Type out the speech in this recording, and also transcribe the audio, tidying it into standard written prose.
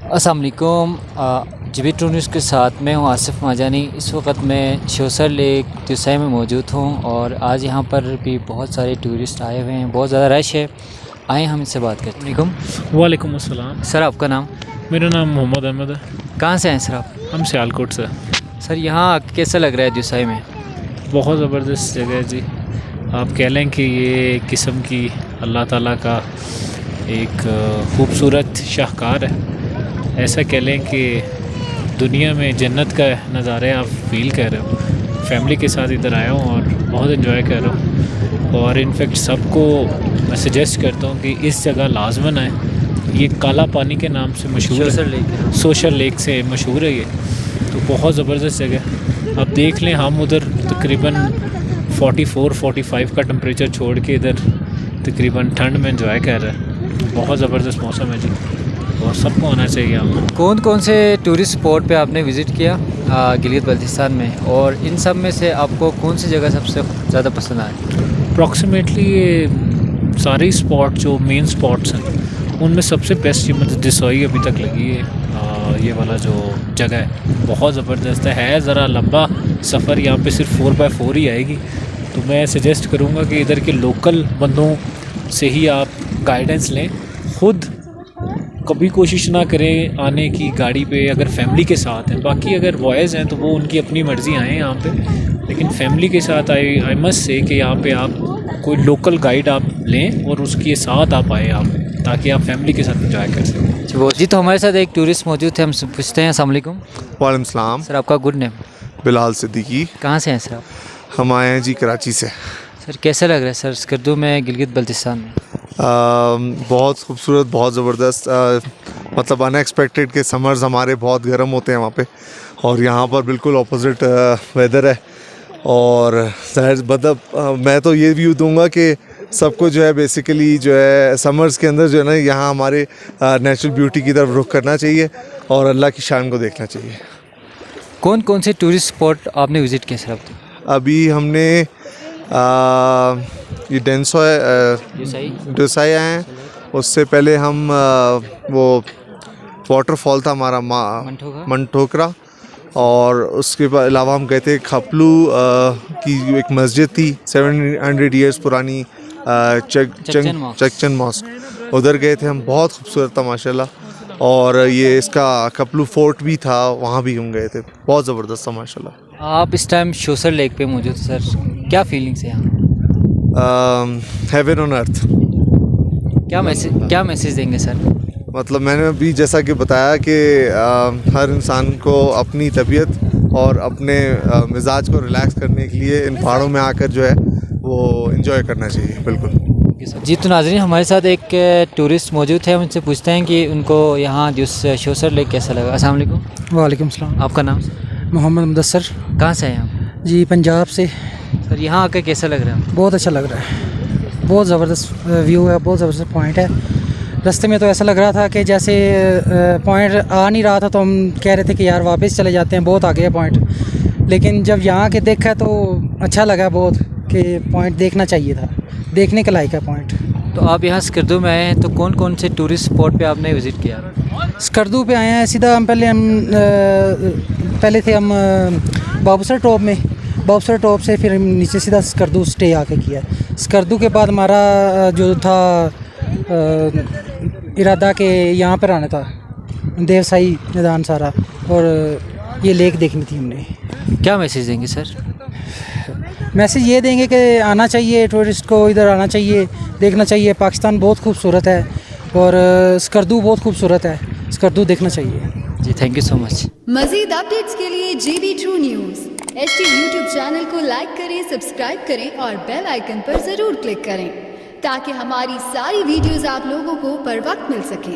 अस्सलाम वालेकुम। GB true news के साथ मैं हूं आसिफ माजानी। इस वक्त मैं शोसर लेक दुसाई में मौजूद हूं और आज यहां पर भी बहुत सारे टूरिस्ट आए हुए हैं, बहुत ज़्यादा रश है। आए हम इनसे बात करते हैं। वालेकुम अस्सलाम। सर आपका नाम? मेरा नाम मोहम्मद अहमद है। कहाँ से हैं सर आप? हम सियालकोट से। सर यहाँ कैसा लग रहा है दुसाई में? बहुत ज़बरदस्त जगह है जी। आप कह लें कि ये किस्म की अल्लाह ताला का एक ख़ूबसूरत शाहकार है। ऐसा कह लें कि दुनिया में जन्नत का नज़ारा आप फील कर रहे हो। फैमिली के साथ इधर आया हूँ और बहुत इन्जॉय कर रहा हूँ और इनफेक्ट सबको मैं सजेस्ट करता हूँ कि इस जगह लाजमन आए। ये काला पानी के नाम से मशहूर है, सोशल लेक से मशहूर है ये। तो बहुत ज़बरदस्त जगह। अब देख लें हम उधर तकरीबन 44-45 का टेम्परेचर छोड़ के इधर तकरीबन ठंड में एंजॉय कर रहे हैं। बहुत ज़बरदस्त मौसम है जी और सबको आना चाहिए यहाँ। कौन कौन से टूरिस्ट स्पॉट पे आपने विज़िट किया गिलगित बल्तिस्तान में, और इन सब में से आपको कौन सी जगह सबसे ज़्यादा पसंद आई? अप्रॉक्सीमेटली ये सारे स्पॉट जो मेन स्पॉट्स हैं उनमें सबसे बेस्ट ये मुझे दुसाई अभी तक लगी है। ये वाला जो जगह है बहुत ज़बरदस्त है। ज़रा लंबा सफ़र, यहाँ पे सिर्फ 4x4 ही आएगी। तो मैं सजेस्ट करूँगा कि इधर के लोकल बंदों से ही आप गाइडेंस लें। ख़ुद कभी कोशिश ना करें आने की गाड़ी पे अगर फैमिली के साथ हैं। बाकी अगर बॉयज़ हैं तो वो उनकी अपनी मर्ज़ी आएँ यहाँ पे, लेकिन फैमिली के साथ आई मस्ट से कि यहाँ पे आप कोई लोकल गाइड आप लें और उसके साथ आप आए आप, ताकि आप फैमिली के साथ एंजॉय कर सकें। जी, तो हमारे साथ एक टूरिस्ट मौजूद थे, हम पूछते हैं। अस्सलाम वालेकुम। वालेकुम सलाम। सर आपका गुड नेम? बिलाल सिद्दीकी। कहाँ से हैं सर आप? हम आए हैं जी कराची से। सर कैसा लग रहा है सर स्कर्दू में गिलगित बल्तिस्तान में? बहुत खूबसूरत, बहुत ज़बरदस्त। मतलब अनएक्सपेक्टेड के समर्स हमारे बहुत गर्म होते हैं वहाँ पे, और यहाँ पर बिल्कुल ऑपोजिट वेदर है। और मतलब मैं तो ये व्यू दूंगा कि सबको जो है बेसिकली जो है समर्स के अंदर जो है ना यहाँ हमारे नेचुरल ब्यूटी की तरफ रुख करना चाहिए और अल्लाह की शान को देखना चाहिए। कौन कौन से टूरिस्ट स्पॉट आपने विज़िट किए सर अब तक? अभी हमने ये दुसाई आए हैं। उससे पहले हम वो वाटरफॉल था हमारा मनठोकरा, और उसके अलावा हम गए थे खपलू की एक मस्जिद थी 700 ईयर्स पुरानी, चकचन मॉस्क। उधर गए थे हम, बहुत खूबसूरत था माशाल्लाह। और ये इसका खपलू फोर्ट भी था, वहाँ भी हम गए थे, बहुत ज़बरदस्त था माशाल्लाह। आप इस टाइम शोसर लेक पे मौजूद सर, क्या फीलिंग्स है यहाँ? Heaven on earth. क्या मैसेज देंगे सर? मतलब मैंने अभी जैसा कि बताया कि हर इंसान को अपनी तबीयत और अपने मिजाज को रिलैक्स करने के लिए इन पहाड़ों में आकर जो है वो एंजॉय करना चाहिए। बिल्कुल जी, तो नाज़रीन हमारे साथ एक टूरिस्ट मौजूद है, उनसे पूछते हैं कि उनको यहाँ शोसर लेक कैसा लगा। अस्सलाम वालेकुम। वालेकुम सलाम। आपका नाम? मोहम्मद मुदस्सर। कहाँ से हैं आप? जी पंजाब से। सर यहाँ आकर कैसा लग रहा है? बहुत अच्छा लग रहा है, बहुत ज़बरदस्त व्यू है, बहुत ज़बरदस्त पॉइंट है। रास्ते में तो ऐसा लग रहा था कि जैसे पॉइंट आ नहीं रहा था, तो हम कह रहे थे कि यार वापस चले जाते हैं, बहुत आगे है पॉइंट। लेकिन जब यहाँ के देखा तो अच्छा लगा बहुत कि पॉइंट देखना चाहिए था, देखने के लायक है पॉइंट। तो आप यहाँ स्कर्दू में आए हैं, तो कौन कौन से टूरिस्ट स्पॉट पे आपने विज़िट किया? स्कर्दू पे आए हैं सीधा। हम पहले थे हम बाबूसर टॉप में, बाबूसर टॉप से फिर नीचे सीधा स्कर्दू स्टे आके किया। स्कर्दू के बाद हमारा जो था इरादा के यहाँ पर आना था, देवसाई मैदान सारा, और ये लेक देखनी थी हमने। क्या मैसेज देंगे सर? मैसेज ये देंगे कि आना चाहिए, टूरिस्ट को इधर आना चाहिए, देखना चाहिए। पाकिस्तान बहुत खूबसूरत है और स्कर्दू बहुत खूबसूरत है, स्कर्दू देखना चाहिए। जी थैंक यू सो मच। मज़ीद अपडेट्स के लिए GB true news HT YouTube channel को लाइक करें, सब्सक्राइब करें और बेल आइकन पर ज़रूर क्लिक करें, ताकि हमारी सारी वीडियोस आप लोगों को बर वक्त मिल सकें।